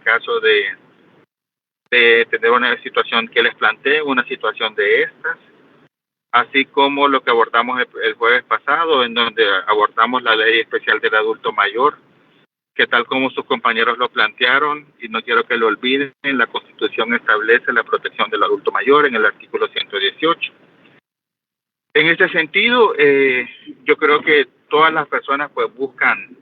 caso de tener una situación que les planteé, una situación de estas, así como lo que abordamos el jueves pasado, en donde abordamos la ley especial del adulto mayor, que tal como sus compañeros lo plantearon, y no quiero que lo olviden, la Constitución establece la protección del adulto mayor en el artículo 118. En ese sentido, yo creo que todas las personas pues buscan,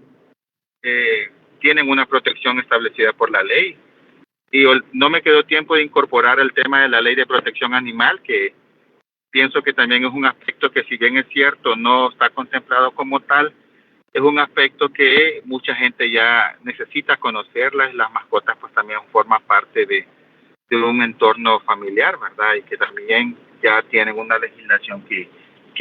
tienen una protección establecida por la ley, y no me quedó tiempo de incorporar el tema de la ley de protección animal, que pienso que también es un aspecto que, si bien es cierto, no está contemplado como tal, es un aspecto que mucha gente ya necesita conocerlas. Las mascotas pues también forman parte de un entorno familiar, ¿verdad? Y que también ya tienen una legislación que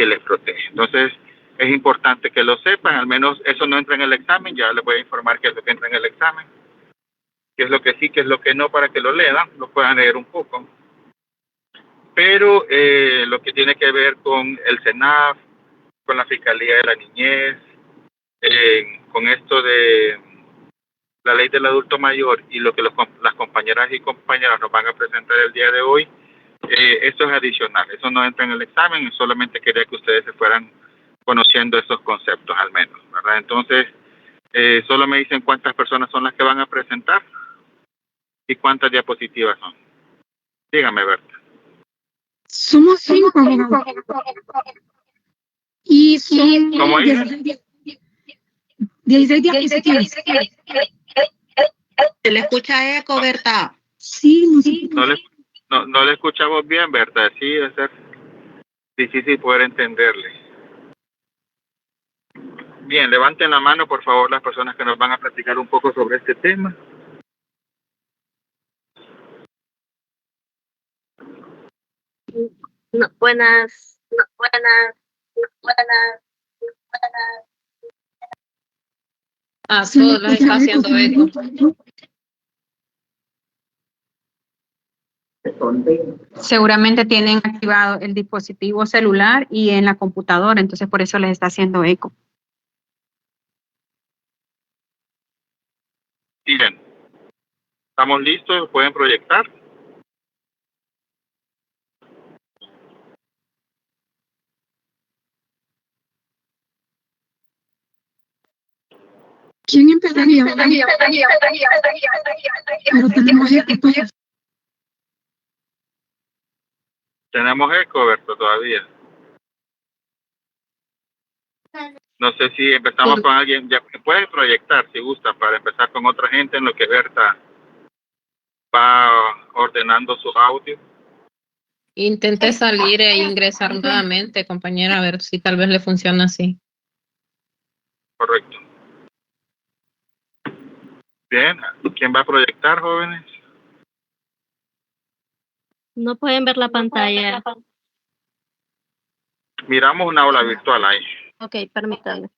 les protege. Entonces, es importante que lo sepan, al menos eso no entra en el examen, ya les voy a informar qué es lo que entra en el examen, qué es lo que sí, qué es lo que no, para que lo lean, lo puedan leer un poco. Pero lo que tiene que ver con el SENAF, con la Fiscalía de la Niñez, con esto de la ley del adulto mayor y lo que las compañeras y compañeros nos van a presentar el día de hoy, esto es adicional, eso no entra en el examen, solamente quería que ustedes se fueran conociendo esos conceptos al menos, ¿verdad? Entonces, solo me dicen cuántas personas son las que van a presentar y cuántas diapositivas son. Dígame, Berta. Somos 5, y son ¿Cómo es? 16 diapositivas. Se le escucha eco, Berta. Sí, no le escuchamos bien, Berta. Sí, va a ser difícil poder entenderle. Bien, levanten la mano, por favor, las personas que nos van a platicar un poco sobre este tema. Buenas. Todos las está haciendo eco. Seguramente tienen activado el dispositivo celular y en la computadora, entonces por eso les está haciendo eco. Bien, ¿estamos listos? ¿Pueden proyectar? ¿Quién empezaría? Pero tenemos eco. Tenemos eco, Berta, todavía. No sé si empezamos con alguien, ya pueden proyectar si gusta, para empezar con otra gente en lo que Berta va ordenando su audio. Intente salir e ingresar nuevamente, compañera, a ver si tal vez le funciona así. Correcto. Bien, ¿quién va a proyectar, jóvenes? No pueden ver la pantalla. Miramos una aula virtual ahí. Ok, permítanme.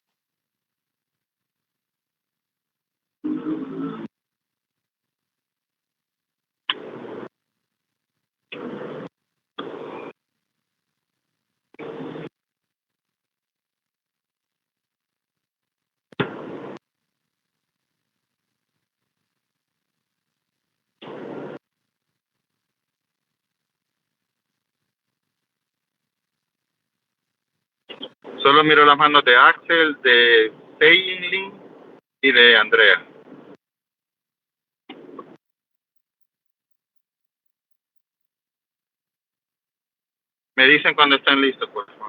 Solo miro las manos de Axel, de Peiling y de Andrea. Me dicen cuando estén listos, por favor.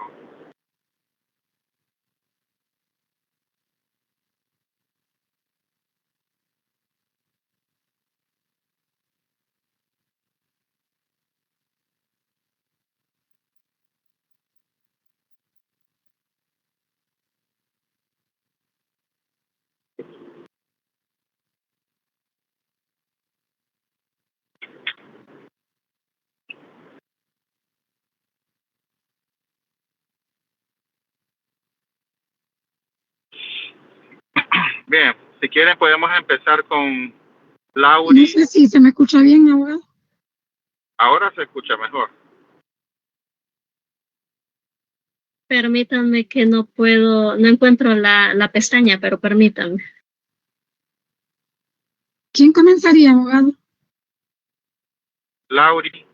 Bien, si quieren podemos empezar con Lauri. No sé si se me escucha bien ahora. Ahora se escucha mejor. Permítanme que no encuentro la pestaña, pero permítanme. ¿Quién comenzaría, abogado? Lauri.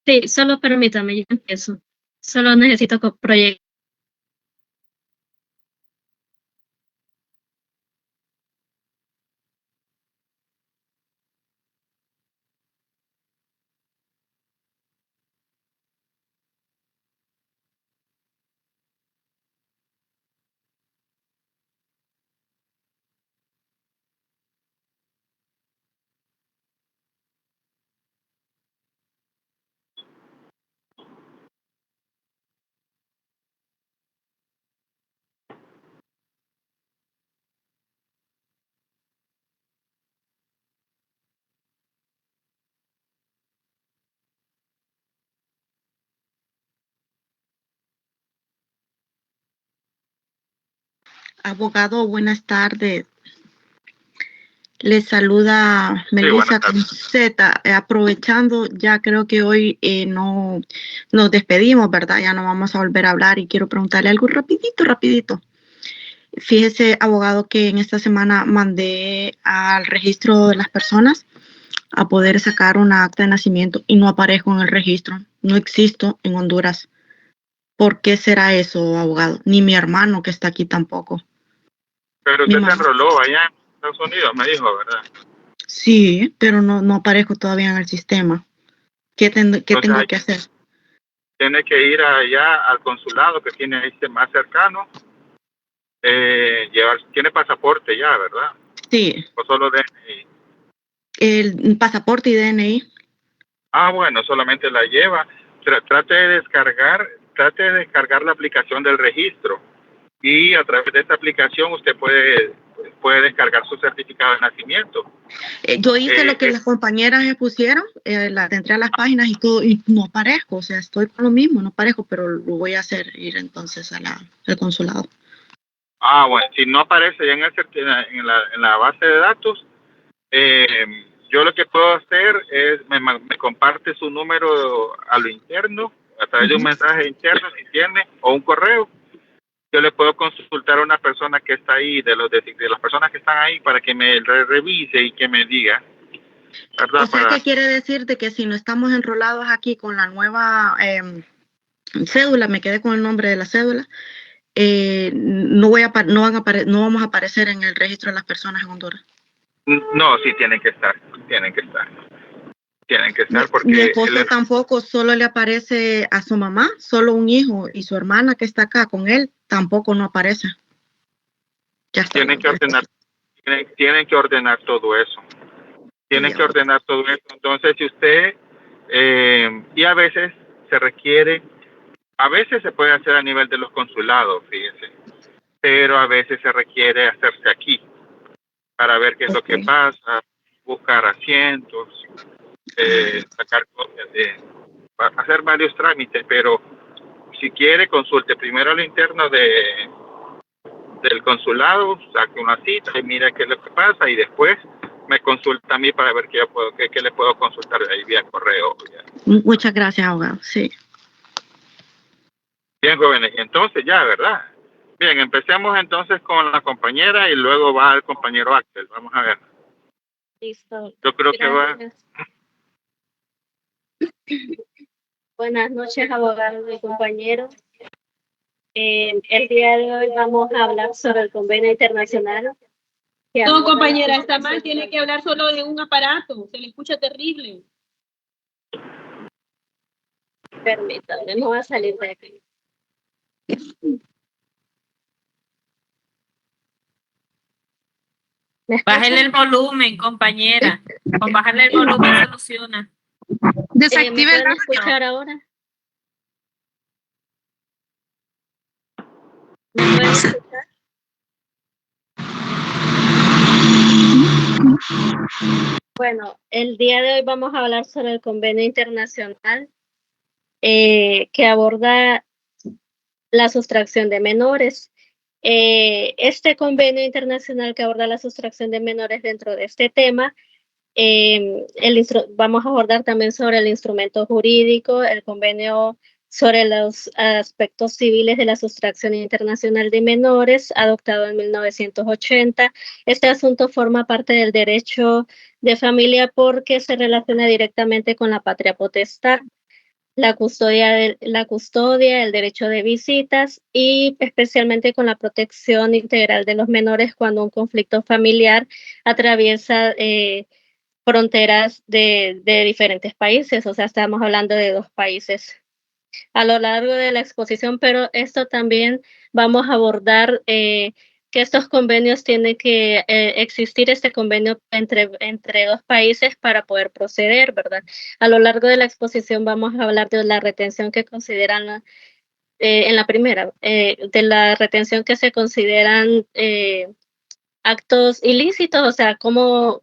Sí, solo permítame, yo empiezo. Solo necesito proyectar. Abogado, buenas tardes. Les saluda Melissa con Z. Aprovechando, ya creo que hoy no nos despedimos, ¿verdad? Ya no vamos a volver a hablar y quiero preguntarle algo rapidito. Fíjese, abogado, que en esta semana mandé al registro de las personas a poder sacar una acta de nacimiento y no aparezco en el registro. No existo en Honduras. ¿Por qué será eso, abogado? Ni mi hermano que está aquí tampoco. Pero usted se enroló allá en Estados Unidos, me dijo, ¿verdad? Sí, pero no aparezco todavía en el sistema. ¿Qué tengo que hacer? Tiene que ir allá al consulado que tiene ahí más cercano. Tiene pasaporte ya, ¿verdad? Sí. ¿O solo DNI? El pasaporte y DNI. Ah, bueno, solamente la lleva. Trate de descargar la aplicación del registro y a través de esta aplicación usted puede descargar su certificado de nacimiento. Yo hice lo que las compañeras me pusieron, entré a las páginas y todo, y no aparezco, o sea, estoy con lo mismo, no aparezco, pero lo voy a hacer, ir entonces al consulado. Ah, bueno, si no aparece ya en la base de datos, yo lo que puedo hacer es, me comparte su número a lo interno, a través de un mensaje interno, si tiene, o un correo. Yo le puedo consultar a una persona que está ahí, de las personas que están ahí, para que me revise y que me diga, ¿verdad? O sea, ¿qué quiere decir? De que si no estamos enrolados aquí con la nueva cédula, me quedé con el nombre de la cédula, no vamos a aparecer en el registro de las personas en Honduras. No, sí tienen que estar porque mi esposo tampoco, solo le aparece a su mamá, solo un hijo, y su hermana que está acá con él tampoco no aparece. Ya está. Tienen que ordenar todo eso. Entonces, si usted y a veces se puede hacer a nivel de los consulados, fíjese, pero a veces se requiere hacerse aquí para ver qué es lo que pasa, buscar asientos, sacar copias hacer varios trámites, pero si quiere consulte primero al interno del consulado, saque una cita y mira qué es lo que pasa y después me consulta a mí para ver qué le puedo consultar ahí vía correo. Muchas gracias, abogado. Sí. Bien, jóvenes, entonces ya, ¿verdad? Bien, empecemos entonces con la compañera y luego va el compañero Axel. Vamos a ver. Listo. Yo creo que va. Buenas noches, abogados y compañeros. El día de hoy vamos a hablar sobre el convenio internacional. No, compañera, está mal, tiene que hablar solo de un aparato, se le escucha terrible. Permítanme, no va a salir de aquí. Bájale el volumen, compañera. Con bajarle el volumen soluciona. Desactive ¿Me el pueden radio. escuchar ahora? ¿Me pueden escuchar? Bueno, el día de hoy vamos a hablar sobre el convenio internacional que aborda la sustracción de menores. Este convenio internacional que aborda la sustracción de menores dentro de este tema, vamos a abordar también sobre el instrumento jurídico, el convenio sobre los aspectos civiles de la sustracción internacional de menores, adoptado en 1980. Este asunto forma parte del derecho de familia porque se relaciona directamente con la patria potestad, la custodia, el derecho de visitas y especialmente con la protección integral de los menores cuando un conflicto familiar atraviesa fronteras de diferentes países. O sea, estamos hablando de 2 países a lo largo de la exposición, pero esto también vamos a abordar que estos convenios tienen que existir este convenio entre 2 países para poder proceder, ¿verdad? A lo largo de la exposición vamos a hablar de la retención que consideran en la primera, de la retención que se consideran actos ilícitos, o sea, cómo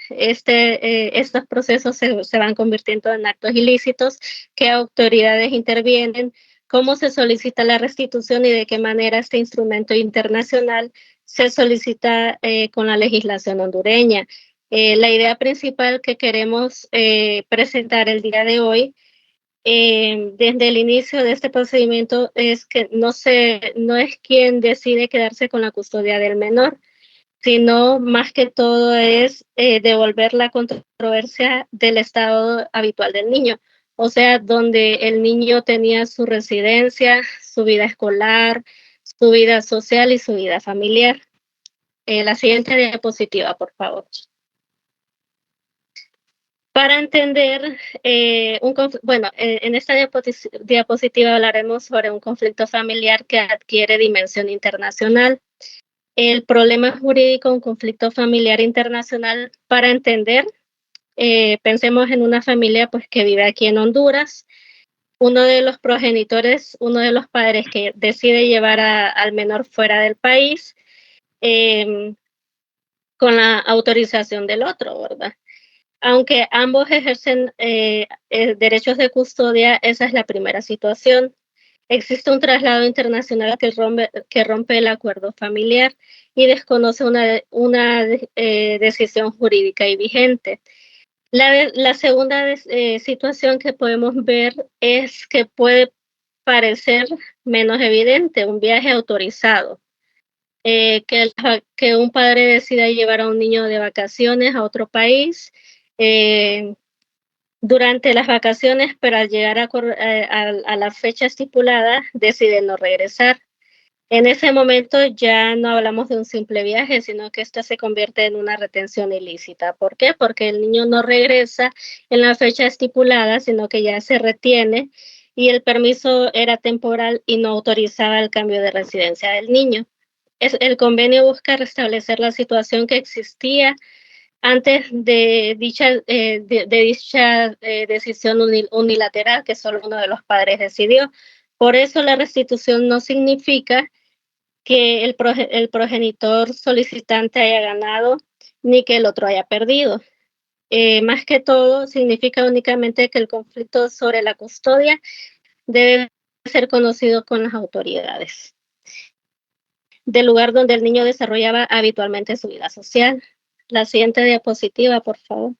estos procesos se van convirtiendo en actos ilícitos, qué autoridades intervienen, cómo se solicita la restitución y de qué manera este instrumento internacional se solicita con la legislación hondureña. La idea principal que queremos presentar el día de hoy desde el inicio de este procedimiento es que no es quien decide quedarse con la custodia del menor, sino más que todo es devolver la controversia del estado habitual del niño, o sea, donde el niño tenía su residencia, su vida escolar, su vida social y su vida familiar. La siguiente diapositiva, por favor. Para entender, en esta diapositiva hablaremos sobre un conflicto familiar que adquiere dimensión internacional. El problema jurídico, un conflicto familiar internacional, para entender, pensemos en una familia pues, que vive aquí en Honduras. Uno de los progenitores, uno de los padres que decide llevar al menor fuera del país con la autorización del otro, ¿verdad? Aunque ambos ejercen derechos de custodia, esa es la primera situación. Existe un traslado internacional que rompe el acuerdo familiar y desconoce una decisión jurídica y vigente. La segunda situación que podemos ver es que puede parecer menos evidente, un viaje autorizado. Que un padre decida llevar a un niño de vacaciones a otro país durante las vacaciones, pero al llegar a la fecha estipulada decide no regresar. En ese momento ya no hablamos de un simple viaje, sino que esta se convierte en una retención ilícita. ¿Por qué? Porque el niño no regresa en la fecha estipulada, sino que ya se retiene y el permiso era temporal y no autorizaba el cambio de residencia del niño. El convenio busca restablecer la situación que existía antes de dicha decisión unilateral que solo uno de los padres decidió. Por eso la restitución no significa que el progenitor solicitante haya ganado ni que el otro haya perdido. Más que todo, significa únicamente que el conflicto sobre la custodia debe ser conocido con las autoridades del lugar donde el niño desarrollaba habitualmente su vida social. La siguiente diapositiva, por favor.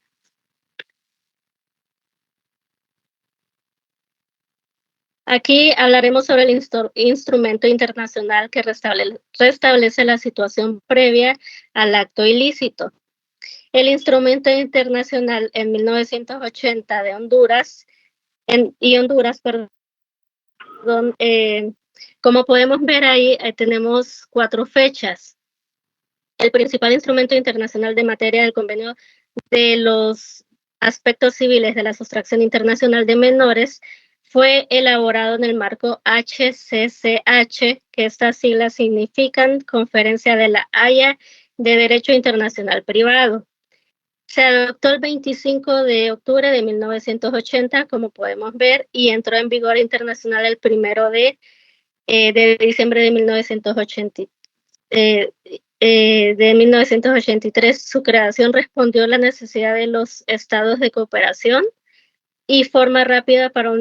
Aquí hablaremos sobre el instrumento internacional que restablece la situación previa al acto ilícito. El instrumento internacional en 1980 de Honduras, como podemos ver ahí, tenemos 4 fechas. El principal instrumento internacional de materia del convenio de los aspectos civiles de la sustracción internacional de menores fue elaborado en el marco HCCH, que estas siglas significan Conferencia de la Haya de Derecho Internacional Privado. Se adoptó el 25 de octubre de 1980, como podemos ver, y entró en vigor internacional el 1 de diciembre de 1983. Su creación respondió a la necesidad de los estados de cooperación y forma rápida para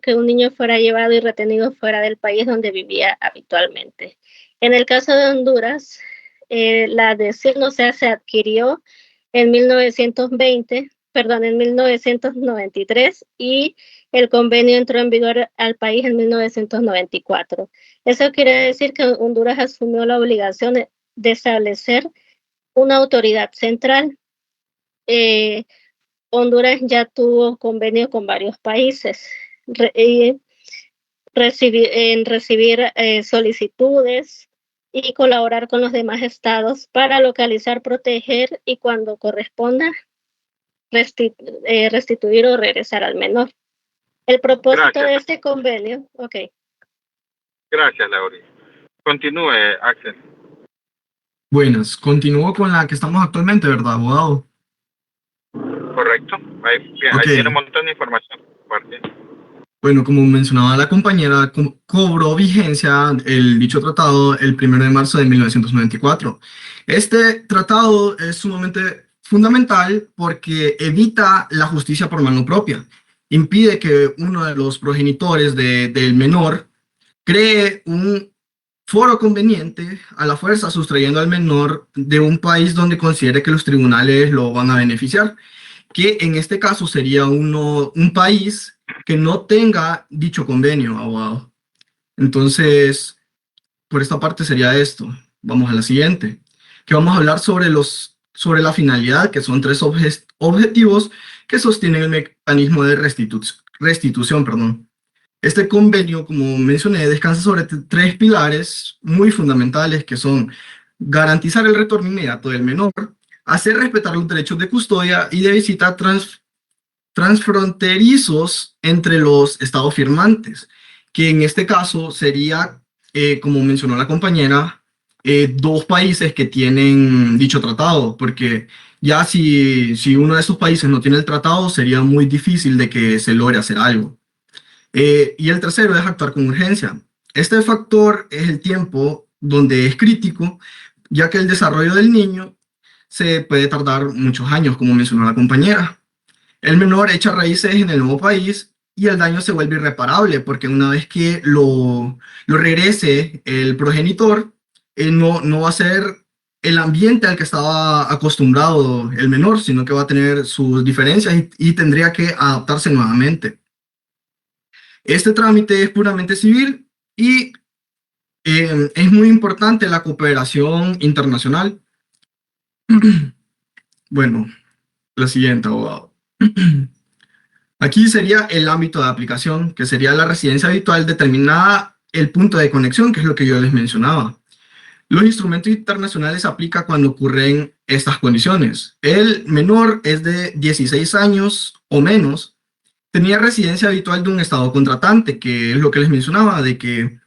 que un niño fuera llevado y retenido fuera del país donde vivía habitualmente. En el caso de Honduras, la adhesión se adquirió en 1993 y El convenio entró en vigor al país en 1994. Eso quiere decir que Honduras asumió la obligación de establecer una autoridad central. Honduras ya tuvo convenio con varios países en recibir solicitudes y colaborar con los demás estados para localizar, proteger y cuando corresponda restituir o regresar al menor. El propósito de este convenio, Gracias, Lauri. Continúe, Axel. Buenas, continúo con la que estamos actualmente, ¿verdad, abogado? Correcto. Ahí tiene un montón de información. Bueno, como mencionaba la compañera, cobró vigencia el dicho tratado el 1 de marzo de 1994. Este tratado es sumamente fundamental porque evita la justicia por mano propia. Impide que uno de los progenitores del menor cree un foro conveniente a la fuerza, sustrayendo al menor de un país donde considere que los tribunales lo van a beneficiar, que en este caso sería un país que no tenga dicho convenio, abogado. Entonces, por esta parte sería esto. Vamos a la siguiente, que vamos a hablar sobre la finalidad, que son 3 objetivos que sostienen el mecanismo de restitución. Este convenio, como mencioné, descansa sobre 3 pilares muy fundamentales, que son garantizar el retorno inmediato del menor, hacer respetar los derechos de custodia y de visita transfronterizos entre los estados firmantes, que en este caso sería, como mencionó la compañera, 2 países que tienen dicho tratado, porque ya si uno de esos países no tiene el tratado, sería muy difícil de que se logre hacer algo. Y el tercero es actuar con urgencia. Este factor es el tiempo, donde es crítico, ya que el desarrollo del niño se puede tardar muchos años, como mencionó la compañera. El menor echa raíces en el nuevo país y el daño se vuelve irreparable, porque una vez que lo regrese el progenitor, no va a ser el ambiente al que estaba acostumbrado el menor, sino que va a tener sus diferencias y tendría que adaptarse nuevamente. Este trámite es puramente civil y es muy importante la cooperación internacional. Bueno, la siguiente, abogado. Aquí sería el ámbito de aplicación, que sería la residencia habitual determinada el punto de conexión, que es lo que yo les mencionaba. Los instrumentos internacionales se aplican cuando ocurren estas condiciones. El menor es de 16 años o menos, tenía residencia habitual de un estado contratante, que es lo que les mencionaba, de que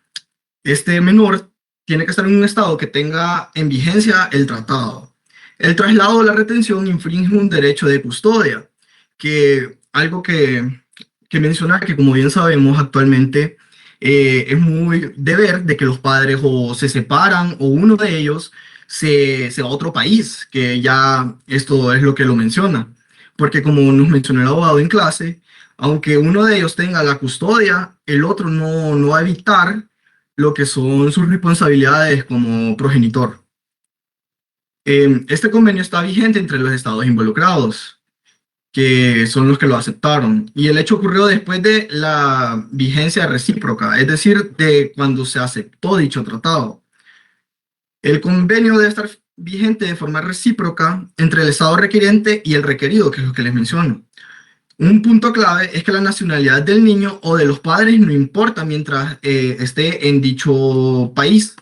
este menor tiene que estar en un estado que tenga en vigencia el tratado. El traslado o la retención infringe un derecho de custodia, que algo que mencionar, que como bien sabemos actualmente es muy deber de que los padres o se separan o uno de ellos se va a otro país, que ya esto es lo que lo menciona. Porque como nos mencionó el abogado en clase, aunque uno de ellos tenga la custodia, el otro no va a evitar lo que son sus responsabilidades como progenitor. Este convenio está vigente entre los estados involucrados, que son los que lo aceptaron, y el hecho ocurrió después de la vigencia recíproca, es decir, de cuando se aceptó dicho tratado. El convenio debe estar vigente de forma recíproca entre el estado requiriente y el requerido, que es lo que les menciono. Un punto clave es que la nacionalidad del niño o de los padres no importa mientras esté en dicho país.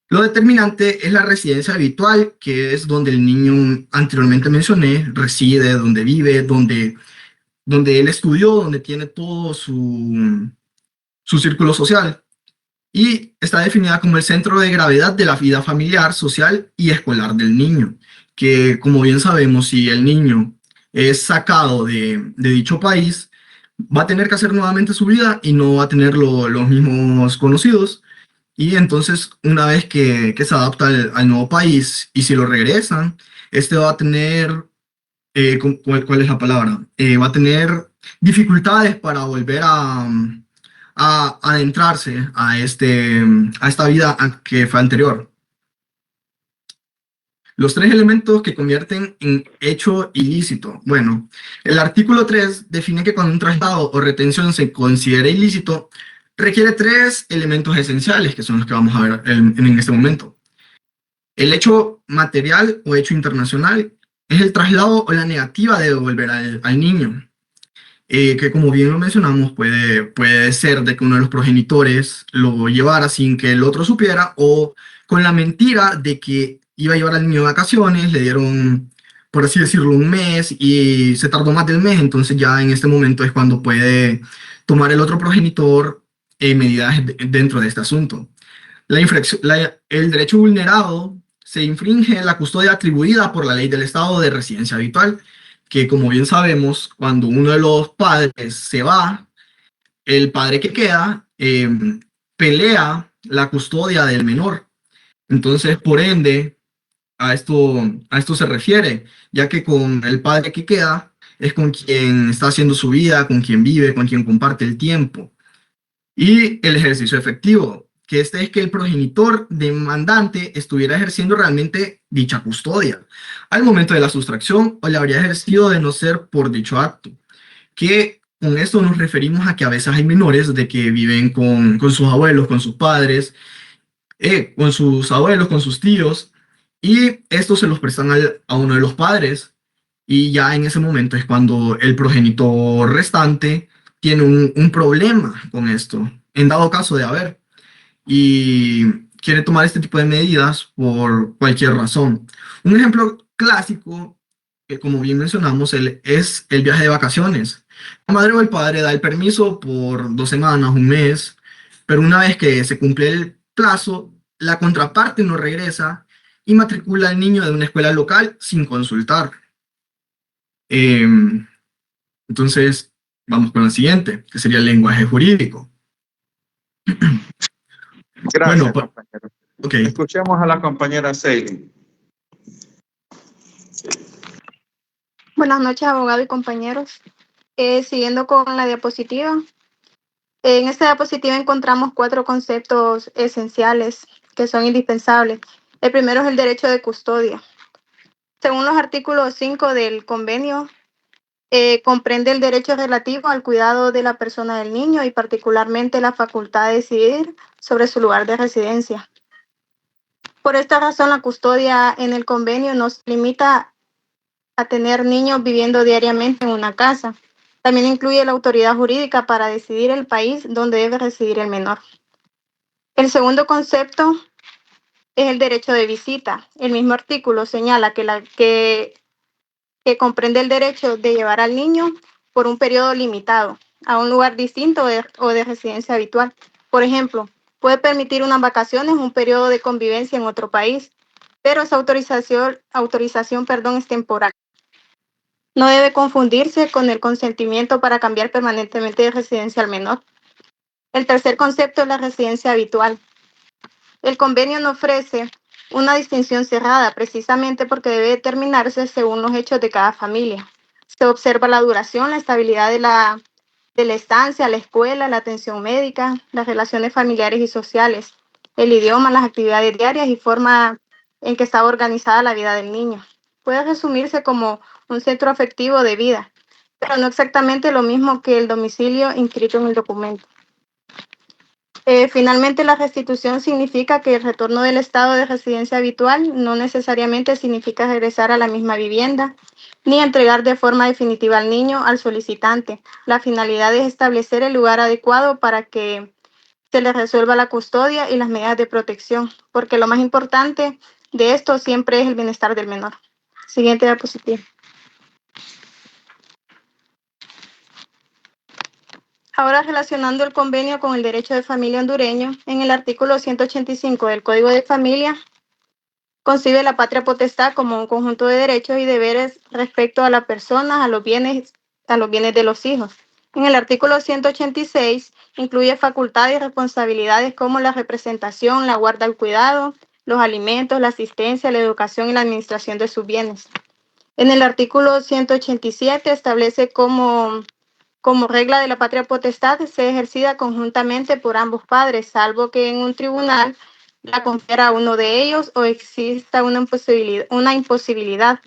Lo determinante es la residencia habitual, que es donde el niño anteriormente mencioné reside, donde vive, donde él estudió, donde tiene todo su círculo social. Y está definida como el centro de gravedad de la vida familiar, social y escolar del niño. Que, como bien sabemos, si el niño es sacado de dicho país, va a tener que hacer nuevamente su vida y no va a tener los mismos conocidos. Y entonces, una vez que se adapta al nuevo país y si lo regresan, este va a tener, ¿cuál es la palabra? Va a tener dificultades para volver a adentrarse a esta vida que fue anterior. Los 3 elementos que convierten en hecho ilícito. Bueno, el artículo 3 define que cuando un traslado o retención se considera ilícito, requiere 3 elementos esenciales, que son los que vamos a ver en este momento. El hecho material o hecho internacional es el traslado o la negativa de devolver al niño, que como bien lo mencionamos, puede ser de que uno de los progenitores lo llevara sin que el otro supiera, o con la mentira de que iba a llevar al niño de vacaciones, le dieron, por así decirlo, un mes y se tardó más del mes, entonces ya en este momento es cuando puede tomar el otro progenitor medidas dentro de este asunto. El derecho vulnerado se infringe la custodia atribuida por la ley del estado de residencia habitual, que como bien sabemos, cuando uno de los padres se va, el padre que queda pelea la custodia del menor. Entonces, por ende, a esto se refiere, ya que con el padre que queda es con quien está haciendo su vida, con quien vive, con quien comparte el tiempo. Y el ejercicio efectivo, que es que el progenitor demandante estuviera ejerciendo realmente dicha custodia al momento de la sustracción, o la habría ejercido de no ser por dicho acto. Que con esto nos referimos a que a veces hay menores de que viven con sus abuelos, con sus padres, con sus abuelos, con sus tíos, y estos se los prestan a uno de los padres, y ya en ese momento es cuando el progenitor restante tiene un problema con esto, en dado caso de haber, y quiere tomar este tipo de medidas por cualquier razón. Un ejemplo clásico, que como bien mencionamos, es el viaje de vacaciones. La madre o el padre da el permiso por 2 semanas, un mes, pero una vez que se cumple el plazo, la contraparte no regresa y matricula al niño de una escuela local sin consultar. Entonces, vamos con la siguiente, que sería el lenguaje jurídico. Gracias, bueno, compañero. Okay. Escuchemos a la compañera Seili. Buenas noches, abogado y compañeros. Siguiendo con la diapositiva. En esta diapositiva encontramos 4 conceptos esenciales que son indispensables. El primero es el derecho de custodia. Según los artículos 5 del convenio, comprende el derecho relativo al cuidado de la persona del niño y particularmente la facultad de decidir sobre su lugar de residencia. Por esta razón, la custodia en el convenio no se limita a tener niños viviendo diariamente en una casa. También incluye la autoridad jurídica para decidir el país donde debe residir el menor. El segundo concepto es el derecho de visita. El mismo artículo señala que comprende el derecho de llevar al niño por un periodo limitado a un lugar distinto o de residencia habitual. Por ejemplo, puede permitir unas vacaciones, un periodo de convivencia en otro país, pero esa autorización es temporal. No debe confundirse con el consentimiento para cambiar permanentemente de residencia al menor. El tercer concepto es la residencia habitual. El convenio no ofrece una distinción cerrada, precisamente porque debe determinarse según los hechos de cada familia. Se observa la duración, la estabilidad de la estancia, la escuela, la atención médica, las relaciones familiares y sociales, el idioma, las actividades diarias y forma en que está organizada la vida del niño. Puede resumirse como un centro afectivo de vida, pero no exactamente lo mismo que el domicilio inscrito en el documento. Finalmente, la restitución significa que el retorno del estado de residencia habitual no necesariamente significa regresar a la misma vivienda, ni entregar de forma definitiva al niño al solicitante. La finalidad es establecer el lugar adecuado para que se le resuelva la custodia y las medidas de protección, porque lo más importante de esto siempre es el bienestar del menor. Siguiente diapositiva. Ahora, relacionando el convenio con el derecho de familia hondureño, en el artículo 185 del Código de Familia, concibe la patria potestad como un conjunto de derechos y deberes respecto a la persona, a los bienes de los hijos. En el artículo 186 incluye facultades y responsabilidades como la representación, la guarda al cuidado, los alimentos, la asistencia, la educación y la administración de sus bienes. En el artículo 187 establece como regla de la patria potestad sea ejercida conjuntamente por ambos padres, salvo que en un tribunal la confiera a uno de ellos o exista una imposibilidad.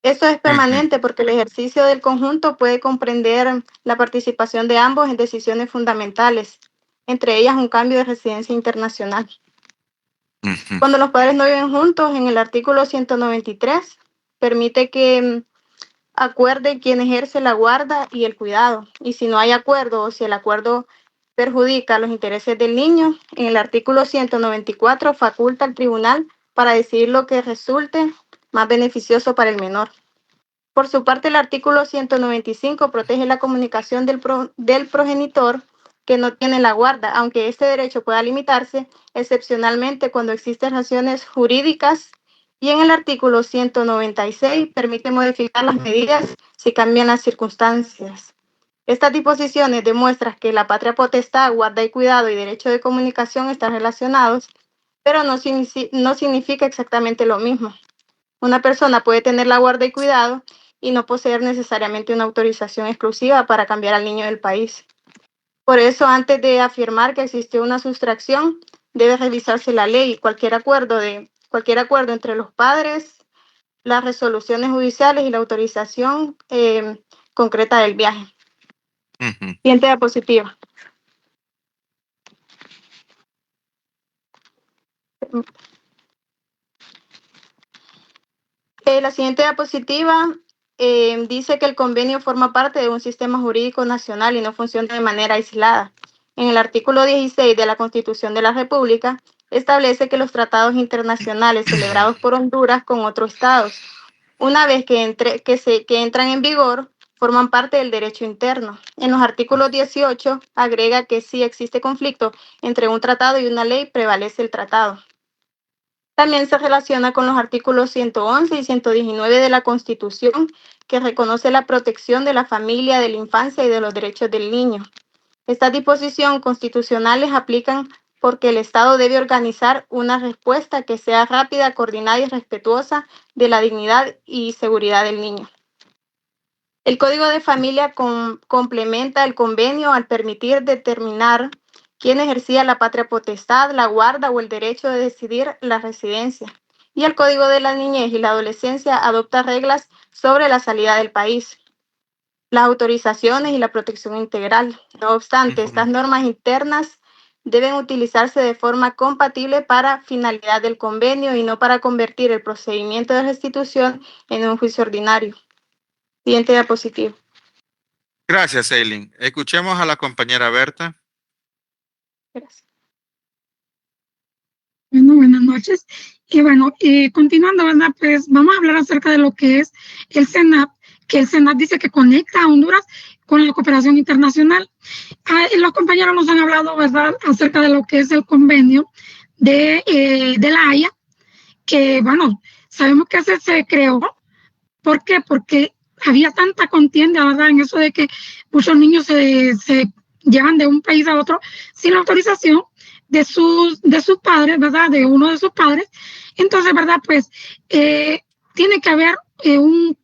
Esto es permanente porque el ejercicio del conjunto puede comprender la participación de ambos en decisiones fundamentales, entre ellas un cambio de residencia internacional. Cuando los padres no viven juntos, en el artículo 193, permite que acuerde quién ejerce la guarda y el cuidado. Y si no hay acuerdo o si el acuerdo perjudica los intereses del niño, en el artículo 194 faculta al tribunal para decidir lo que resulte más beneficioso para el menor. Por su parte, el artículo 195 protege la comunicación del progenitor que no tiene la guarda, aunque este derecho pueda limitarse excepcionalmente cuando existen razones jurídicas, y en el artículo 196 permite modificar las medidas si cambian las circunstancias. Estas disposiciones demuestran que la patria potestad, guarda y cuidado y derecho de comunicación están relacionados, pero no significa exactamente lo mismo. Una persona puede tener la guarda y cuidado y no poseer necesariamente una autorización exclusiva para cambiar al niño del país. Por eso, antes de afirmar que existió una sustracción, debe revisarse la ley y cualquier acuerdo entre los padres, las resoluciones judiciales y la autorización concreta del viaje. Siguiente diapositiva. La siguiente diapositiva dice que el convenio forma parte de un sistema jurídico nacional y no funciona de manera aislada. En el artículo 16 de la Constitución de la República establece que los tratados internacionales celebrados por Honduras con otros estados, una vez que entran en vigor, forman parte del derecho interno. En los artículos 18 agrega que si existe conflicto entre un tratado y una ley, prevalece el tratado. También se relaciona con los artículos 111 y 119 de la Constitución, que reconoce la protección de la familia, de la infancia y de los derechos del niño. Estas disposiciones constitucionales aplican porque el Estado debe organizar una respuesta que sea rápida, coordinada y respetuosa de la dignidad y seguridad del niño. El Código de Familia complementa el convenio al permitir determinar quién ejercía la patria potestad, la guarda o el derecho de decidir la residencia. Y el Código de la Niñez y la Adolescencia adopta reglas sobre la salida del país, las autorizaciones y la protección integral. No obstante, estas normas internas deben utilizarse de forma compatible para finalidad del convenio y no para convertir el procedimiento de restitución en un juicio ordinario. Siguiente diapositiva. Gracias, Eileen. Escuchemos a la compañera Berta. Gracias. Bueno, buenas noches. Y bueno, continuando, ¿verdad? Pues vamos a hablar acerca de lo que es el CENAP, que el CENAP dice que conecta a Honduras con la cooperación internacional. Los compañeros nos han hablado, ¿verdad?, acerca de lo que es el convenio de La Haya, que, bueno, sabemos que se creó. ¿Por qué? Porque había tanta contienda, ¿verdad?, en eso de que muchos niños se llevan de un país a otro sin la autorización de sus padres, ¿verdad?, de uno de sus padres. Entonces, ¿verdad?, pues tiene que haber un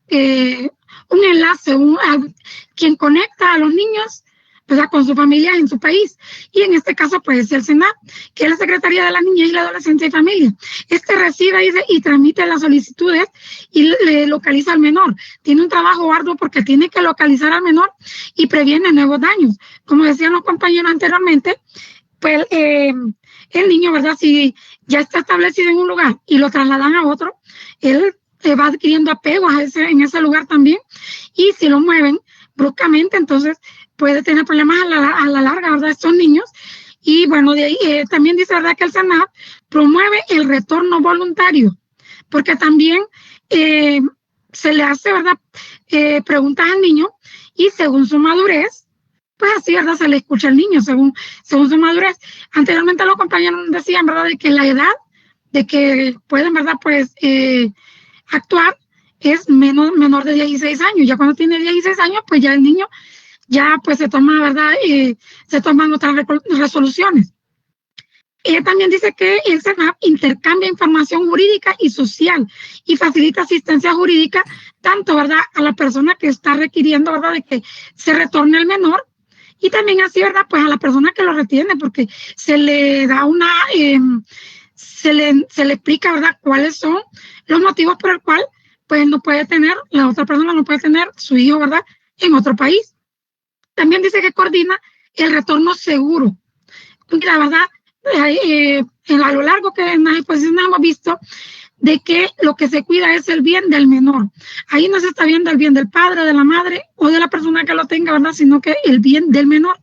enlace, quien conecta a los niños, ¿verdad?, con su familia en su país. Y en este caso, pues, el SENAP, que es la Secretaría de la Niñez y la Adolescencia y Familia. Recibe y tramite las solicitudes y le localiza al menor. Tiene un trabajo arduo porque tiene que localizar al menor y previene nuevos daños. Como decían los compañeros anteriormente, pues el niño, ¿verdad?, si ya está establecido en un lugar y lo trasladan a otro, él va adquiriendo apego en ese lugar también, y si lo mueven bruscamente, entonces puede tener problemas a la larga, ¿verdad?, estos niños. Y bueno, de ahí también dice, ¿verdad?, que el SENAP promueve el retorno voluntario, porque también se le hace, ¿verdad?, preguntas al niño, y según su madurez, pues así, ¿verdad?, se le escucha al niño según su madurez. Anteriormente los compañeros nos decían, ¿verdad?, de que la edad de que pueden, ¿verdad?, pues actuar es menor de 16 años. Ya cuando tiene 16 años, pues ya el niño ya pues se toma, ¿verdad?, se toman otras resoluciones. También dice que el SENAP intercambia información jurídica y social y facilita asistencia jurídica tanto, ¿verdad?, a la persona que está requiriendo, ¿verdad?, de que se retorne el menor, y también así, ¿verdad? Pues a la persona que lo retiene, porque se le da una, se le explica, ¿verdad? Cuáles son los motivos por el cual pues no puede tener, la otra persona no puede tener su hijo, ¿verdad? En otro país. También dice que coordina el retorno seguro. Porque la verdad, a lo largo que en las exposiciones hemos visto de que lo que se cuida es el bien del menor. Ahí no se está viendo el bien del padre, de la madre o de la persona que lo tenga, ¿verdad? Sino que el bien del menor.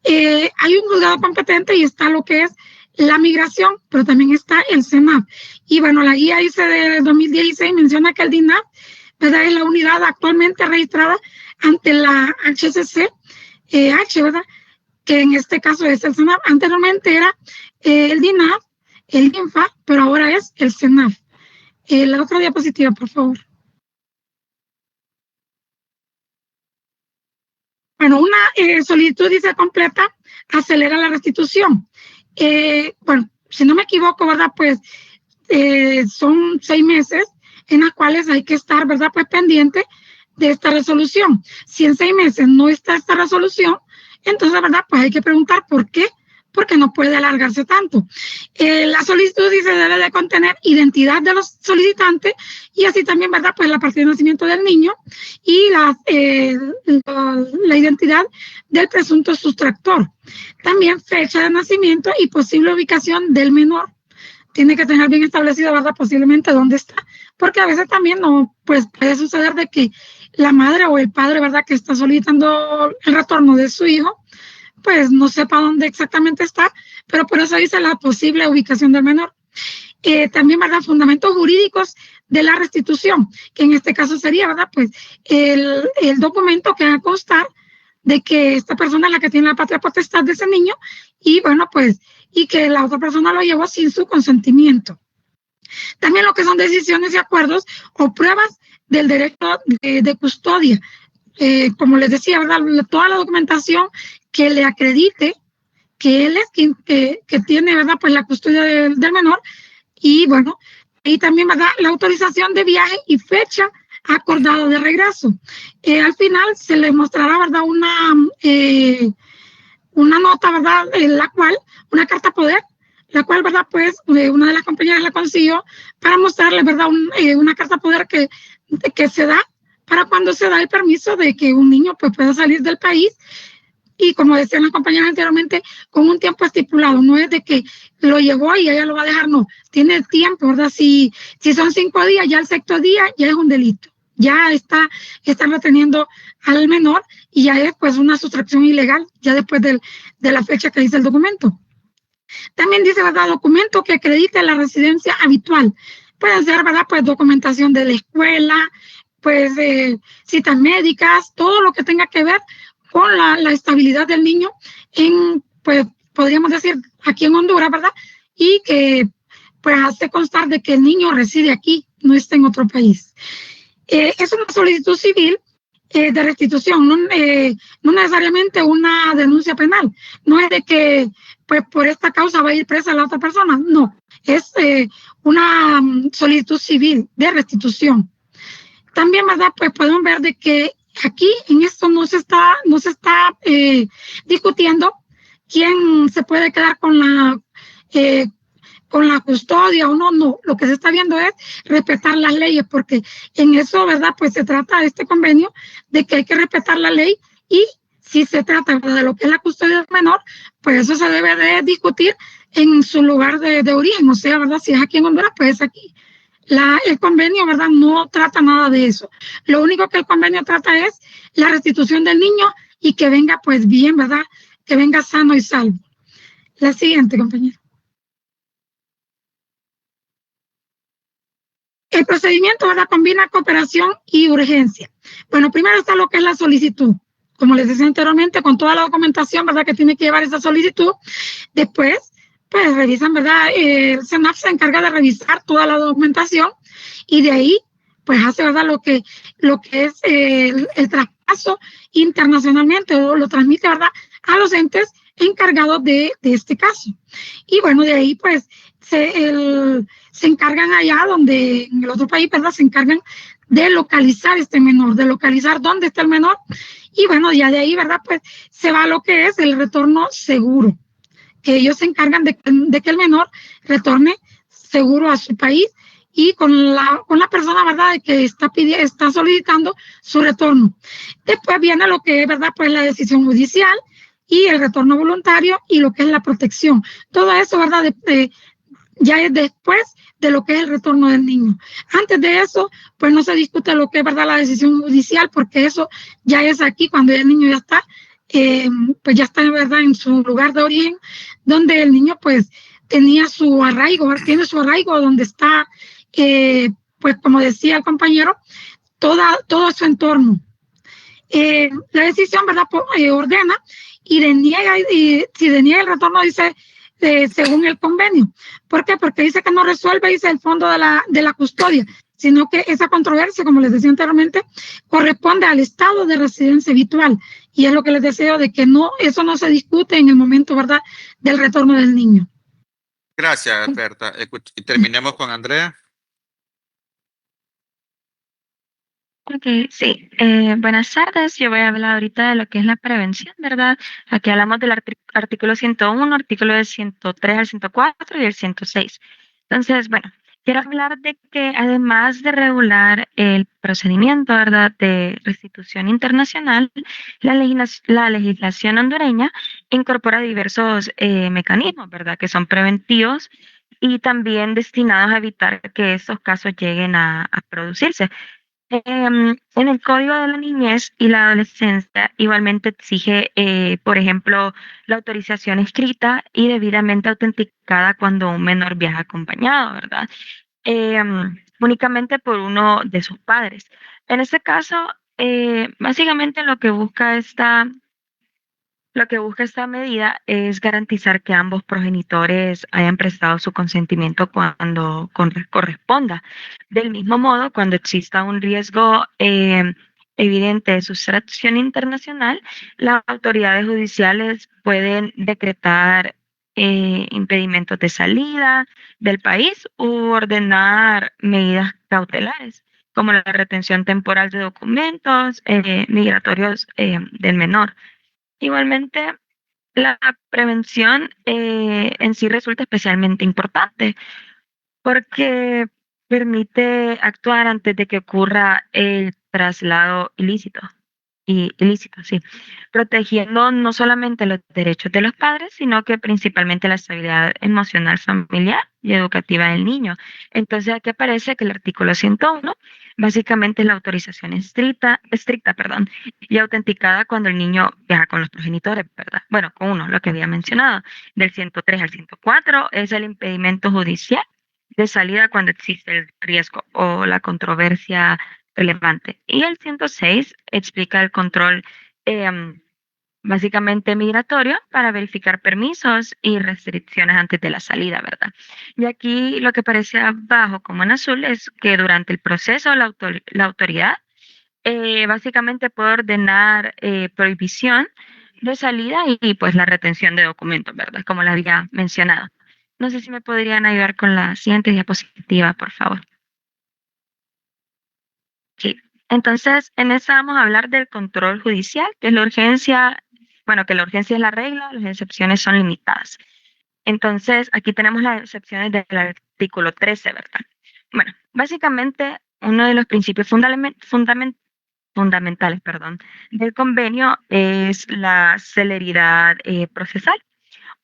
Hay un juzgado competente y está lo que es la migración, pero también está el CENAP. Y bueno, la guía dice de 2016 menciona que el DINAP, ¿verdad? Es la unidad actualmente registrada ante la HCCH, ¿verdad? Que en este caso es el CENAP. Anteriormente era el DINAP, el INFA, pero ahora es el CENAP. La otra diapositiva, por favor. Bueno, una solicitud dice completa, acelera la restitución. Bueno, si no me equivoco, ¿verdad? Pues son 6 meses en las cuales hay que estar, ¿verdad? Pues pendiente de esta resolución. Si en 6 meses no está esta resolución, entonces, ¿verdad? Pues hay que preguntar por qué, porque no puede alargarse tanto. La solicitud dice debe de contener identidad de los solicitantes y así también, ¿verdad? Pues la partida de nacimiento del niño y la identidad del presunto sustractor. También fecha de nacimiento y posible ubicación del menor. Tiene que tener bien establecido, ¿verdad? Posiblemente dónde está, porque a veces también no, pues puede suceder de que la madre o el padre, ¿verdad? Que está solicitando el retorno de su hijo, pues no sepa dónde exactamente está, pero por eso dice la posible ubicación del menor. También, ¿verdad? Fundamentos jurídicos de la restitución, que en este caso sería, ¿verdad? Pues el documento que va a constar de que esta persona es la que tiene la patria potestad de ese niño y, bueno, pues, y que la otra persona lo llevó sin su consentimiento. También lo que son decisiones y acuerdos o pruebas del derecho de custodia. Como les decía, ¿verdad? Toda la documentación que le acredite que él es quien que tiene, ¿verdad? Pues la custodia del menor y bueno, y también, ¿verdad? La autorización de viaje y fecha acordada de regreso. Al final se le mostrará, ¿verdad? Una nota, ¿verdad? Una carta poder, la cual, ¿verdad? Pues una de las compañeras la consiguió para mostrarle, ¿verdad? Una carta poder que se da para cuando se da el permiso de que un niño pues pueda salir del país y como decían las compañeras anteriormente, con un tiempo estipulado, no es de que lo llevó y ella lo va a dejar, no, tiene tiempo, ¿verdad? Si son 5 días, ya el 6º día ya es un delito, ya está reteniendo al menor y ya es pues una sustracción ilegal, ya después de la fecha que dice el documento. También dice, ¿verdad? Documento que acredite la residencia habitual. Pueden ser, ¿verdad? Pues documentación de la escuela, pues citas médicas, todo lo que tenga que ver con la estabilidad del niño en, pues podríamos decir, aquí en Honduras, ¿verdad? Y que pues hace constar de que el niño reside aquí, no está en otro país. Es una solicitud civil de restitución, no necesariamente una denuncia penal, no es de que pues por esta causa va a ir presa la otra persona, no, es una solicitud civil de restitución. También, ¿verdad? Pues podemos ver de que aquí en esto no se está discutiendo quién se puede quedar con la custodia o no, lo que se está viendo es respetar las leyes, porque en eso, ¿verdad? Pues se trata de este convenio de que hay que respetar la ley y si se trata de lo que es la custodia del menor, pues eso se debe de discutir en su lugar de origen, o sea, ¿verdad? Si es aquí en Honduras, pues es aquí. El convenio, ¿verdad? No trata nada de eso. Lo único que el convenio trata es la restitución del niño y que venga pues bien, ¿verdad? Que venga sano y salvo. La siguiente, compañero. El procedimiento, ¿verdad? Combina cooperación y urgencia. Bueno, primero está lo que es la solicitud. Como les decía anteriormente, con toda la documentación, ¿verdad? Que tiene que llevar esa solicitud. Después, pues revisan, ¿verdad? El CENAP se encarga de revisar toda la documentación y de ahí, pues hace, ¿verdad? Lo que es el traspaso internacionalmente o lo transmite, ¿verdad? A los entes encargados de este caso. Y bueno, de ahí, pues, se encargan allá donde, en el otro país, ¿verdad? Se encargan de localizar este menor, de localizar dónde está el menor Y bueno, ya de ahí, ¿verdad? Pues se va a lo que es el retorno seguro, que ellos se encargan de que el menor retorne seguro a su país y con la persona, ¿verdad?, de que está solicitando su retorno. Después viene lo que es, ¿verdad?, pues la decisión judicial y el retorno voluntario y lo que es la protección. Todo eso, ¿verdad?, ya es después de lo que es el retorno del niño. Antes de eso, pues no se discute lo que es, ¿verdad?, la decisión judicial, porque eso ya es aquí cuando el niño ya está, pues ya está, ¿verdad?, en su lugar de origen, donde el niño pues tenía su arraigo, tiene su arraigo donde está, pues como decía el compañero, todo su entorno. La decisión, ¿verdad?, ordena y deniega, y si deniega el retorno, dice, según el convenio. ¿Por qué? Porque dice que no resuelve, dice, el fondo de la custodia, sino que esa controversia, como les decía anteriormente, corresponde al estado de residencia habitual. Y es lo que les deseo, de que no, eso no se discute en el momento, ¿verdad?, del retorno del niño. Gracias, Berta. Y terminemos con Andrea. Ok, sí. Buenas tardes. Yo voy a hablar ahorita de lo que es la prevención, ¿verdad? Aquí hablamos del artículo 101, artículo del 103 al 104 y el 106. Entonces, bueno, quiero hablar de que además de regular el procedimiento, ¿verdad?, de restitución internacional, la legislación hondureña incorpora diversos mecanismos, ¿verdad?, que son preventivos y también destinados a evitar que estos casos lleguen a producirse. En el Código de la Niñez y la Adolescencia igualmente exige, por ejemplo, la autorización escrita y debidamente autenticada cuando un menor viaja acompañado, ¿verdad? Únicamente por uno de sus padres. En este caso, básicamente lo que busca esta medida es garantizar que ambos progenitores hayan prestado su consentimiento cuando corresponda. Del mismo modo, cuando exista un riesgo evidente de sustracción internacional, las autoridades judiciales pueden decretar impedimentos de salida del país u ordenar medidas cautelares, como la retención temporal de documentos migratorios del menor. Igualmente, la prevención en sí resulta especialmente importante porque permite actuar antes de que ocurra el traslado ilícito, sí, protegiendo no solamente los derechos de los padres, sino que principalmente la estabilidad emocional familiar y educativa del niño. Entonces aquí aparece que el artículo 101 básicamente es la autorización estricta, perdón, y autenticada cuando el niño viaja con los progenitores, ¿verdad? Bueno, con uno, lo que había mencionado. Del 103 al 104 es el impedimento judicial de salida cuando existe el riesgo o la controversia relevante. Y el 106 explica el control básicamente migratorio para verificar permisos y restricciones antes de la salida, ¿verdad? Y aquí lo que aparece abajo como en azul es que durante el proceso la autoridad básicamente puede ordenar prohibición de salida y pues la retención de documentos, ¿verdad? Como la había mencionado. No sé si me podrían ayudar con la siguiente diapositiva, por favor. Sí. Entonces, en esta vamos a hablar del control judicial, que es la urgencia, bueno, que la urgencia es la regla, las excepciones son limitadas. Entonces, aquí tenemos las excepciones del artículo 13, ¿verdad? Bueno, básicamente, uno de los principios fundamentales, del convenio es la celeridad procesal.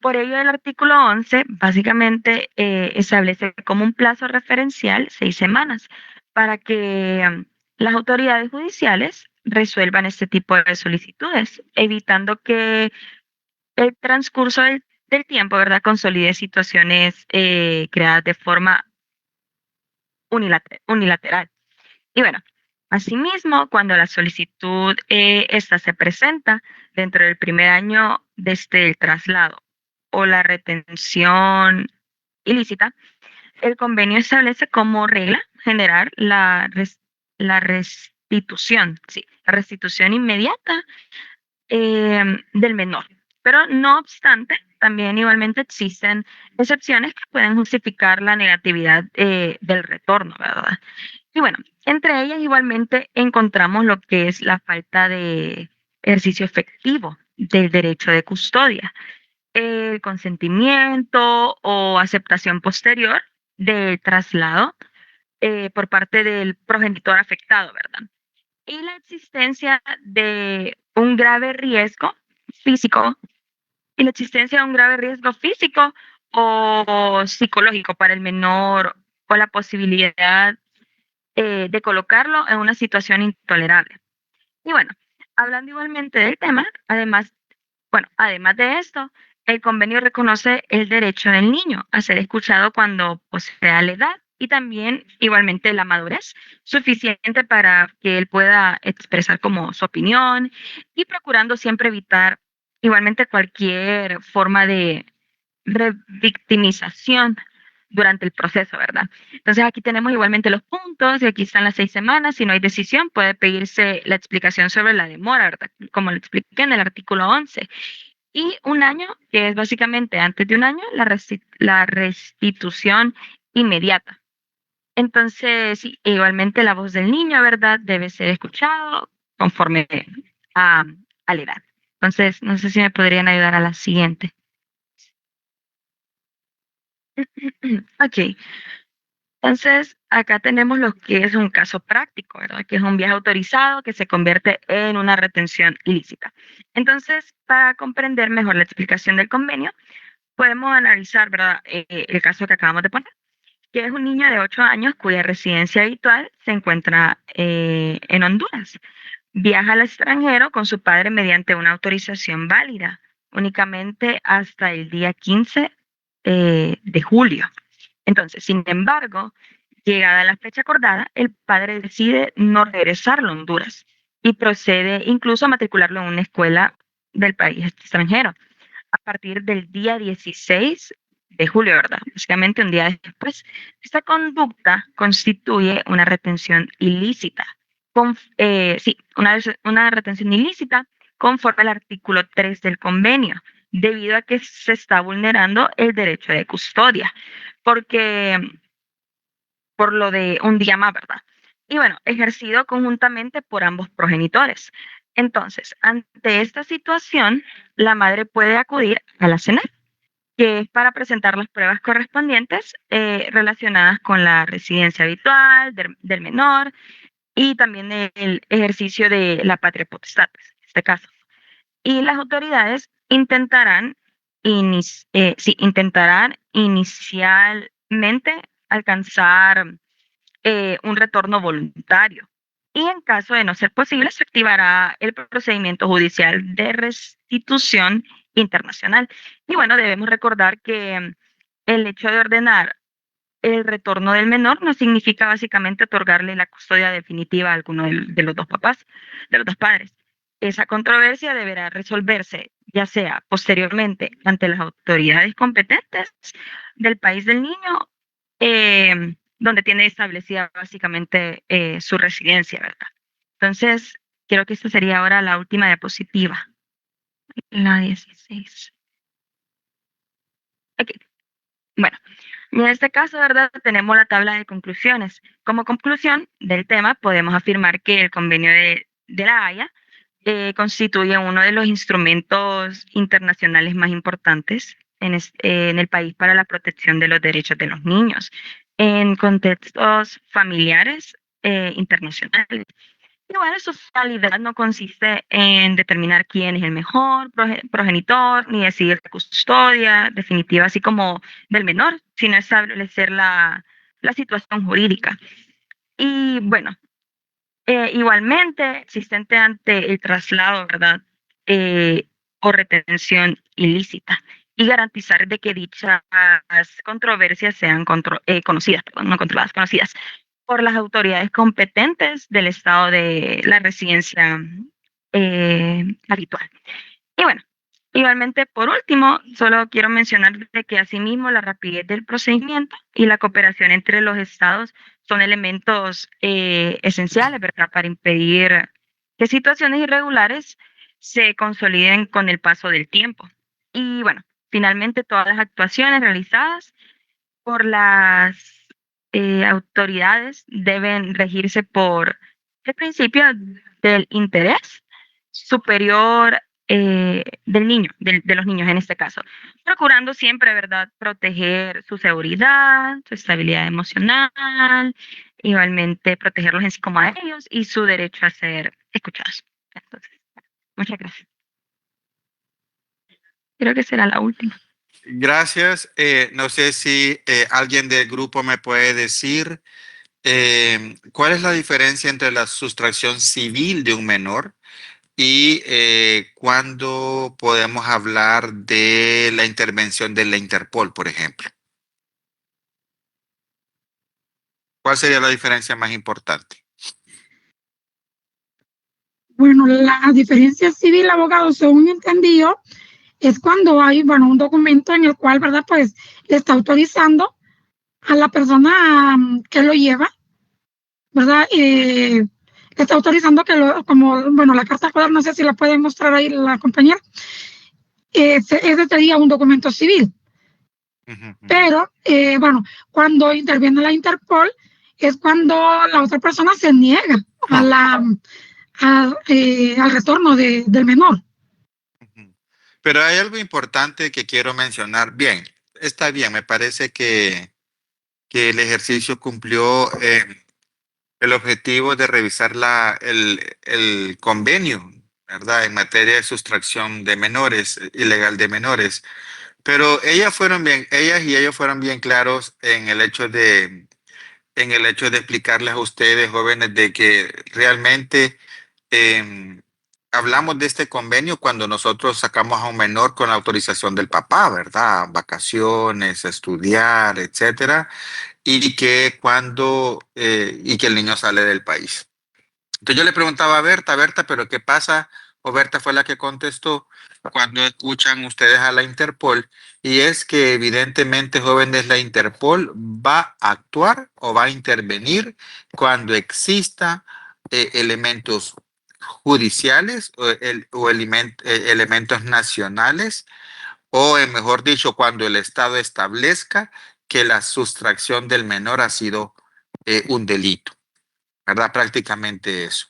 Por ello, el artículo 11 básicamente establece como un plazo referencial 6 semanas para que las autoridades judiciales resuelvan este tipo de solicitudes, evitando que el transcurso del tiempo, ¿verdad?, consolide situaciones creadas de forma unilateral. Y bueno, asimismo, cuando la solicitud esta se presenta dentro del primer año desde el traslado o la retención ilícita, el convenio establece como regla general la restitución, sí, la restitución inmediata del menor. Pero no obstante, también igualmente existen excepciones que pueden justificar la negatividad del retorno, ¿verdad? Y bueno, entre ellas igualmente encontramos lo que es la falta de ejercicio efectivo del derecho de custodia, el consentimiento o aceptación posterior del traslado por parte del progenitor afectado, ¿verdad? Y la existencia de un grave riesgo físico o psicológico para el menor o la posibilidad de colocarlo en una situación intolerable. Y bueno, hablando igualmente del tema, además de esto, el convenio reconoce el derecho del niño a ser escuchado cuando posea la edad y también igualmente la madurez suficiente para que él pueda expresar como su opinión y procurando siempre evitar igualmente cualquier forma de revictimización durante el proceso, ¿verdad? Entonces aquí tenemos igualmente los puntos y aquí están las 6 semanas. Si no hay decisión, puede pedirse la explicación sobre la demora, ¿verdad? Como lo expliqué en el artículo 11. Y un año, que es básicamente antes de un año, la restitución inmediata. Entonces, sí, igualmente la voz del niño, ¿verdad? Debe ser escuchado conforme a la edad. Entonces, no sé si me podrían ayudar a la siguiente. Ok, entonces acá tenemos lo que es un caso práctico, ¿verdad? Que es un viaje autorizado que se convierte en una retención ilícita. Entonces, para comprender mejor la explicación del convenio, podemos analizar, ¿verdad? El caso que acabamos de poner, que es un niño de 8 años cuya residencia habitual se encuentra en Honduras. Viaja al extranjero con su padre mediante una autorización válida, únicamente hasta el día 15 de julio. Entonces, sin embargo, llegada la fecha acordada, el padre decide no regresarlo a Honduras y procede incluso a matricularlo en una escuela del país extranjero a partir del día 16 de julio, ¿verdad? Básicamente un día después. Esta conducta constituye una retención ilícita. Una retención ilícita conforme al artículo 3 del convenio, debido a que se está vulnerando el derecho de custodia, porque por lo de un día más, ¿verdad? Y bueno, ejercido conjuntamente por ambos progenitores. Entonces, ante esta situación, la madre puede acudir a la CENAR, que es para presentar las pruebas correspondientes relacionadas con la residencia habitual del menor y también el ejercicio de la patria potestad, pues, en este caso. Y las autoridades intentarán inicialmente alcanzar un retorno voluntario. Y en caso de no ser posible, se activará el procedimiento judicial de restitución internacional. Y bueno, debemos recordar que el hecho de ordenar el retorno del menor no significa básicamente otorgarle la custodia definitiva a alguno de los dos papás, de los dos padres. Esa controversia deberá resolverse ya sea posteriormente ante las autoridades competentes del país del niño, donde tiene establecida básicamente su residencia, ¿verdad? Entonces, creo que esta sería ahora la última diapositiva, la 16. Ok, bueno, y en este caso, ¿verdad? Tenemos la tabla de conclusiones. Como conclusión del tema, podemos afirmar que el convenio de La Haya constituye uno de los instrumentos internacionales más importantes en el país para la protección de los derechos de los niños en contextos familiares internacionales. Y bueno, su finalidad no consiste en determinar quién es el mejor progenitor, ni decidir la custodia definitiva, así como del menor, sino establecer la situación jurídica. Y bueno, igualmente existente ante el traslado, ¿verdad? O retención ilícita y garantizar de que dichas controversias sean conocidas, perdón, no controladas, conocidas por las autoridades competentes del estado de la residencia habitual. Y bueno, igualmente, por último, solo quiero mencionar de que asimismo la rapidez del procedimiento y la cooperación entre los estados son elementos esenciales, ¿verdad?, para impedir que situaciones irregulares se consoliden con el paso del tiempo. Y bueno, finalmente todas las actuaciones realizadas por las autoridades deben regirse por el principio del interés superior del niño, de los niños en este caso, procurando siempre, ¿verdad?, proteger su seguridad, su estabilidad emocional, igualmente protegerlos en sí como a ellos y su derecho a ser escuchados. Entonces, muchas gracias. Creo que será la última. Gracias. No sé si alguien del grupo me puede decir cuál es la diferencia entre la sustracción civil de un menor y cuándo podemos hablar de la intervención de la Interpol, por ejemplo. ¿Cuál sería la diferencia más importante? Bueno, la diferencia civil, abogado, según entendido, es cuando hay, bueno, un documento en el cual, ¿verdad? Pues le está autorizando a la persona que lo lleva, ¿verdad? Le está autorizando que lo, como, bueno, la carta poder, no sé si la puede mostrar ahí la compañera, ese sería un documento civil. Pero, bueno, cuando interviene la Interpol, es cuando la otra persona se niega a al retorno del menor. Pero hay algo importante que quiero mencionar. Bien, está bien, me parece que el ejercicio cumplió el objetivo de revisar el convenio, ¿verdad? En materia de sustracción de menores, ilegal de menores. Pero ellas y ellos fueron bien claros en el hecho de explicarles a ustedes, jóvenes, de que realmente hablamos de este convenio cuando nosotros sacamos a un menor con la autorización del papá, ¿verdad? Vacaciones, estudiar, etcétera, y que y que el niño sale del país. Entonces yo le preguntaba a Berta, ¿pero qué pasa? O Berta fue la que contestó cuando escuchan ustedes a la Interpol, y es que evidentemente, jóvenes, la Interpol va a actuar o va a intervenir cuando exista elementos judiciales elementos nacionales, o mejor dicho, cuando el Estado establezca que la sustracción del menor ha sido un delito, ¿verdad? Prácticamente eso.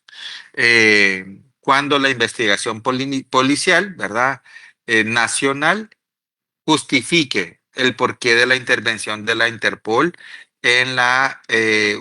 Cuando la investigación policial, ¿verdad? Nacional justifique el porqué de la intervención de la Interpol en la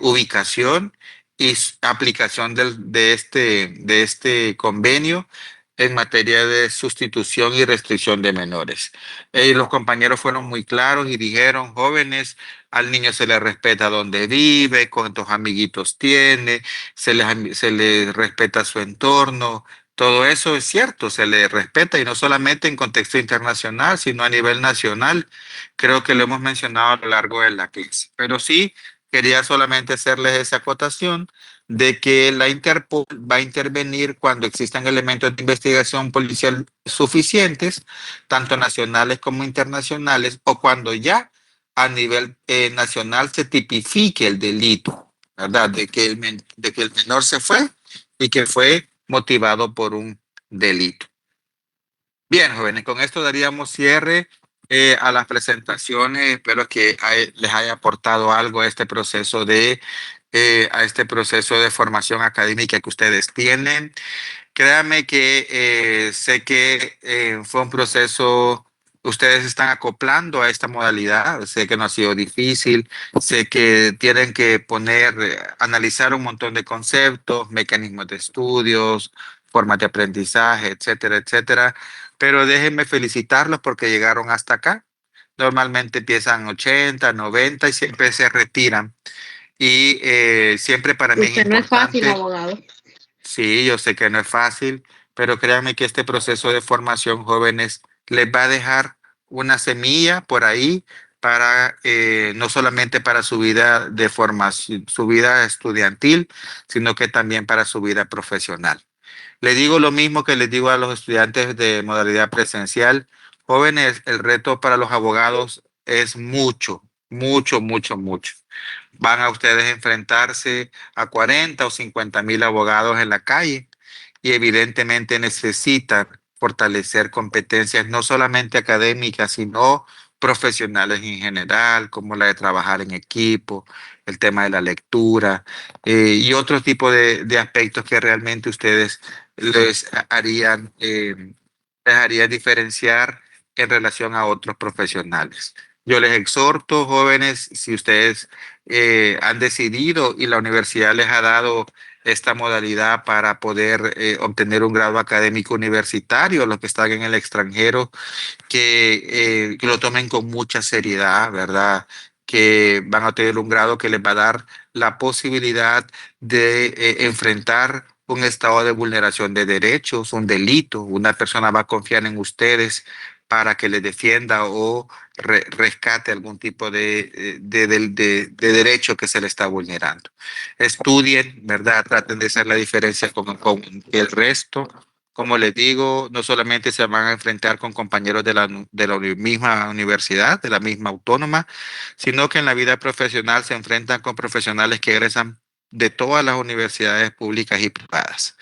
ubicación y aplicación de este convenio en materia de sustitución y restricción de menores. Los compañeros fueron muy claros y dijeron, jóvenes, al niño se le respeta donde vive, cuántos amiguitos tiene, se le respeta su entorno. Todo eso es cierto, se le respeta, y no solamente en contexto internacional, sino a nivel nacional. Creo que lo hemos mencionado a lo largo de la clase. Pero sí, quería solamente hacerles esa acotación de que la Interpol va a intervenir cuando existan elementos de investigación policial suficientes, tanto nacionales como internacionales, o cuando ya a nivel nacional se tipifique el delito, ¿verdad? De que el menor se fue y que fue motivado por un delito. Bien, jóvenes, con esto daríamos cierre a las presentaciones. Espero que les haya aportado algo a este proceso de formación académica que ustedes tienen. Créanme que sé que fue un proceso, ustedes están acoplando a esta modalidad, sé que no ha sido difícil, sé que tienen que analizar un montón de conceptos, mecanismos de estudios, formas de aprendizaje, etcétera, etcétera, pero déjenme felicitarlos porque llegaron hasta acá. Normalmente empiezan 80, 90 y siempre se retiran. Y siempre para mí es Usted no es importante. fácil, abogado. Sí, yo sé que no es fácil, pero créanme que este proceso de formación, jóvenes, les va a dejar una semilla por ahí para no solamente para su vida de formación, su vida estudiantil, sino que también para su vida profesional. Le digo lo mismo que les digo a los estudiantes de modalidad presencial. Jóvenes, el reto para los abogados es mucho, mucho, mucho, mucho. Van a ustedes enfrentarse a 40 o 50,000 abogados en la calle, y evidentemente necesitan fortalecer competencias no solamente académicas, sino profesionales en general, como la de trabajar en equipo, el tema de la lectura y otro tipo de aspectos que realmente ustedes les harían diferenciar en relación a otros profesionales. Yo les exhorto, jóvenes, si ustedes han decidido y la universidad les ha dado esta modalidad para poder obtener un grado académico universitario, los que están en el extranjero, que lo tomen con mucha seriedad, ¿verdad? Que van a tener un grado que les va a dar la posibilidad de enfrentar un estado de vulneración de derechos, un delito. Una persona va a confiar en ustedes para que les defienda o rescate algún tipo de derecho que se le está vulnerando. Estudien, ¿verdad? Traten de hacer la diferencia con el resto. Como les digo, no solamente se van a enfrentar con compañeros de la misma universidad, de la misma autónoma, sino que en la vida profesional se enfrentan con profesionales que egresan de todas las universidades públicas y privadas.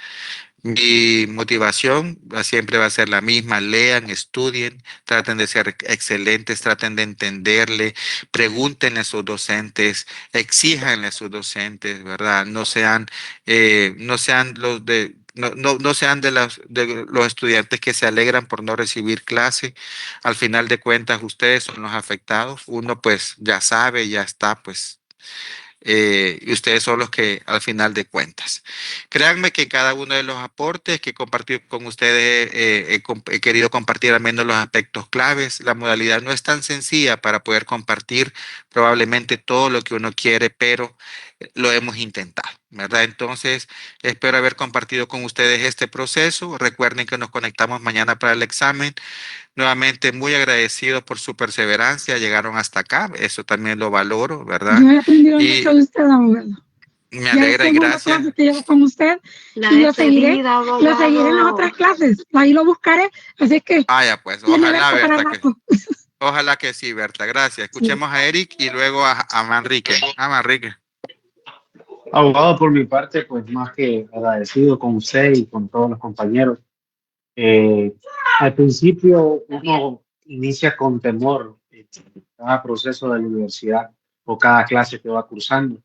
Mi motivación siempre va a ser la misma: lean, estudien, traten de ser excelentes, traten de entenderle, pregúntenle a sus docentes, exíjanle a sus docentes, ¿verdad? No sean los de... No sean de los estudiantes que se alegran por no recibir clase. Al final de cuentas, ustedes son los afectados. Uno pues ya sabe, ya está, pues y ustedes son los que al final de cuentas. Créanme que cada uno de los aportes que compartí con ustedes he querido compartir al menos los aspectos claves. La modalidad no es tan sencilla para poder compartir probablemente todo lo que uno quiere, pero lo hemos intentado, ¿verdad? Entonces, espero haber compartido con ustedes este proceso. Recuerden que nos conectamos mañana para el examen. Nuevamente, muy agradecido por su perseverancia. Llegaron hasta acá. Eso también lo valoro, ¿verdad? Yo he aprendido Y mucho de usted, abogado. me alegra y Ya es gracias. clase que llevo con usted y lo seguiré en las otras clases. Ahí lo buscaré. Así que Ya pues, tiene ojalá, Berta para Berta, rato. ojalá que sí, Berta. Gracias. Escuchemos a Eric y luego a Manrique. Manrique. Abogado, por mi parte, pues más que agradecido con usted y con todos los compañeros. Al principio uno inicia con temor cada proceso de la universidad o cada clase que va cursando.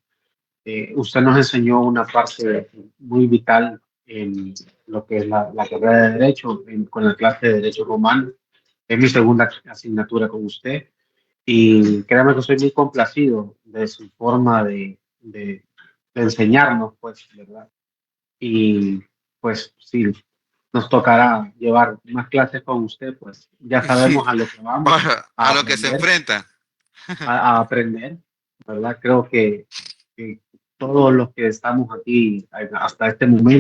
Usted nos enseñó una parte muy vital en lo que es la carrera de Derecho, con la clase de Derecho Romano. Es mi segunda asignatura con usted y créame que soy muy complacido de su forma de enseñarnos, pues, ¿verdad? Y pues sí, nos tocará llevar más clases con usted, pues ya sabemos a lo que vamos A lo que se enfrenta. a aprender, ¿verdad? Creo que todos los que estamos aquí hasta este momento